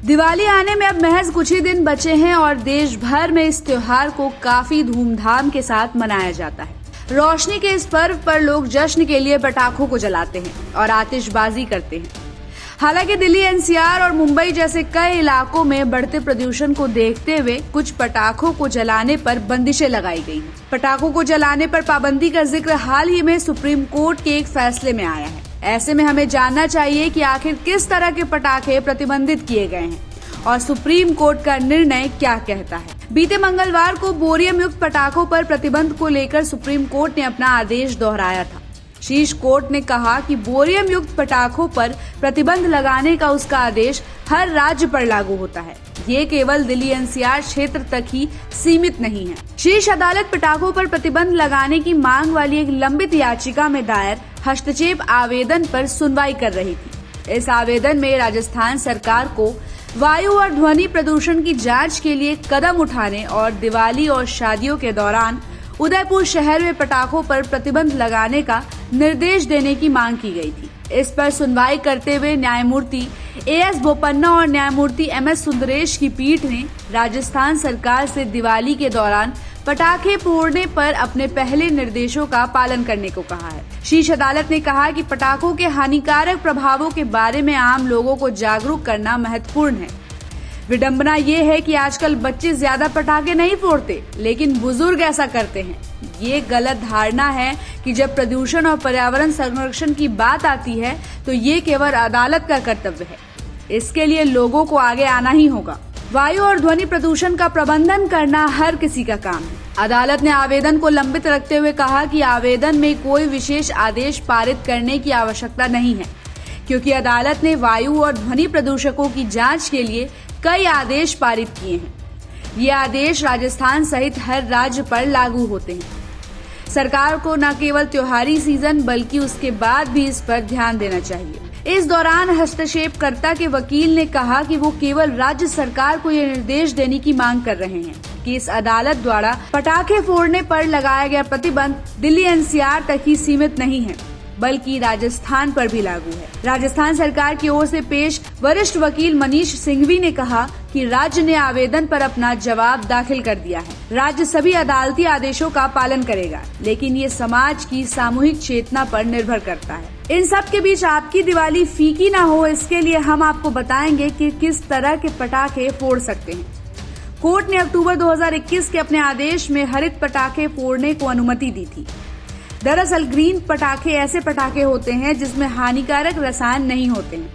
दिवाली आने में अब महज कुछ ही दिन बचे हैं और देश भर में इस त्योहार को काफी धूमधाम के साथ मनाया जाता है। रोशनी के इस पर्व पर लोग जश्न के लिए पटाखों को जलाते हैं और आतिशबाजी करते हैं। हालांकि दिल्ली, एनसीआर और मुंबई जैसे कई इलाकों में बढ़ते प्रदूषण को देखते हुए कुछ पटाखों को जलाने पर बंदिशें लगाई गई हैं। पटाखों को जलाने पर पाबंदी का जिक्र हाल ही में सुप्रीम कोर्ट के एक फैसले में आया है। ऐसे में हमें जानना चाहिए कि आखिर किस तरह के पटाखे प्रतिबंधित किए गए हैं और सुप्रीम कोर्ट का निर्णय क्या कहता है। बीते मंगलवार को बोरियम युक्त पटाखों पर प्रतिबंध को लेकर सुप्रीम कोर्ट ने अपना आदेश दोहराया था। शीर्ष कोर्ट ने कहा कि बोरियम युक्त पटाखों पर प्रतिबंध लगाने का उसका आदेश हर राज्य पर लागू होता है। ये केवल दिल्ली एनसीआर क्षेत्र तक ही सीमित नहीं है। शीर्ष अदालत पटाखों पर प्रतिबंध लगाने की मांग वाली एक लंबित याचिका में दायर हस्तक्षेप आवेदन पर सुनवाई कर रही थी। इस आवेदन में राजस्थान सरकार को वायु और ध्वनि प्रदूषण की जांच के लिए कदम उठाने और दिवाली और शादियों के दौरान उदयपुर शहर में पटाखों पर प्रतिबंध लगाने का निर्देश देने की मांग की गई थी। इस पर सुनवाई करते हुए न्यायमूर्ति एएस बोपन्ना और न्यायमूर्ति एमएस सुंदरेश की पीठ ने राजस्थान सरकार से दिवाली के दौरान पटाखे फोड़ने पर अपने पहले निर्देशों का पालन करने को कहा है। शीर्ष अदालत ने कहा कि पटाखों के हानिकारक प्रभावों के बारे में आम लोगों को जागरूक करना महत्वपूर्ण है। विडंबना ये है कि आजकल बच्चे ज्यादा पटाखे नहीं फोड़ते, लेकिन बुजुर्ग ऐसा करते हैं। ये गलत धारणा है कि जब प्रदूषण और पर्यावरण संरक्षण की बात आती है तो ये केवल अदालत का कर्तव्य है। इसके लिए लोगों को आगे आना ही होगा। वायु और ध्वनि प्रदूषण का प्रबंधन करना हर किसी का काम है। अदालत ने आवेदन को लंबित रखते हुए कहा कि आवेदन में कोई विशेष आदेश पारित करने की आवश्यकता नहीं है, क्योंकि अदालत ने वायु और ध्वनि प्रदूषकों की जांच के लिए कई आदेश पारित किए हैं। ये आदेश राजस्थान सहित हर राज्य पर लागू होते हैं। सरकार को न केवल त्योहारी सीजन बल्कि उसके बाद भी इस पर ध्यान देना चाहिए। इस दौरान हस्तक्षेपकर्ता के वकील ने कहा कि वो केवल राज्य सरकार को ये निर्देश देने की मांग कर रहे हैं कि इस अदालत द्वारा पटाखे फोड़ने पर लगाया गया प्रतिबंध दिल्ली एनसीआर तक ही सीमित नहीं है, बल्कि राजस्थान पर भी लागू है। राजस्थान सरकार की ओर से पेश वरिष्ठ वकील मनीष सिंघवी ने कहा कि राज्य ने आवेदन पर अपना जवाब दाखिल कर दिया है। राज्य सभी अदालती आदेशों का पालन करेगा, लेकिन ये समाज की सामूहिक चेतना पर निर्भर करता है। इन सब के बीच आपकी दिवाली फीकी ना हो, इसके लिए हम आपको बताएंगे कि किस तरह के पटाखे फोड़ सकते हैं। कोर्ट ने अक्टूबर 2021 के अपने आदेश में हरित पटाखे फोड़ने को अनुमति दी थी। दरअसल ग्रीन पटाखे ऐसे पटाखे होते हैं जिसमें हानिकारक रसायन नहीं होते हैं।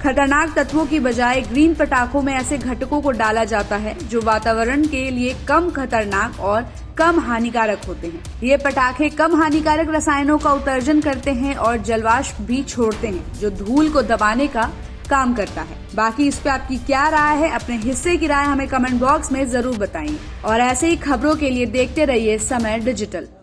खतरनाक तत्वों की बजाय ग्रीन पटाखों में ऐसे घटकों को डाला जाता है जो वातावरण के लिए कम खतरनाक और कम हानिकारक होते हैं। ये पटाखे कम हानिकारक रसायनों का उत्सर्जन करते हैं और जलवाष्प भी छोड़ते हैं, जो धूल को दबाने का काम करता है। बाकी इस पे आपकी क्या राय है? अपने हिस्से की राय हमें कमेंट बॉक्स में जरूर बताइए और ऐसे ही खबरों के लिए देखते रहिए समय डिजिटल।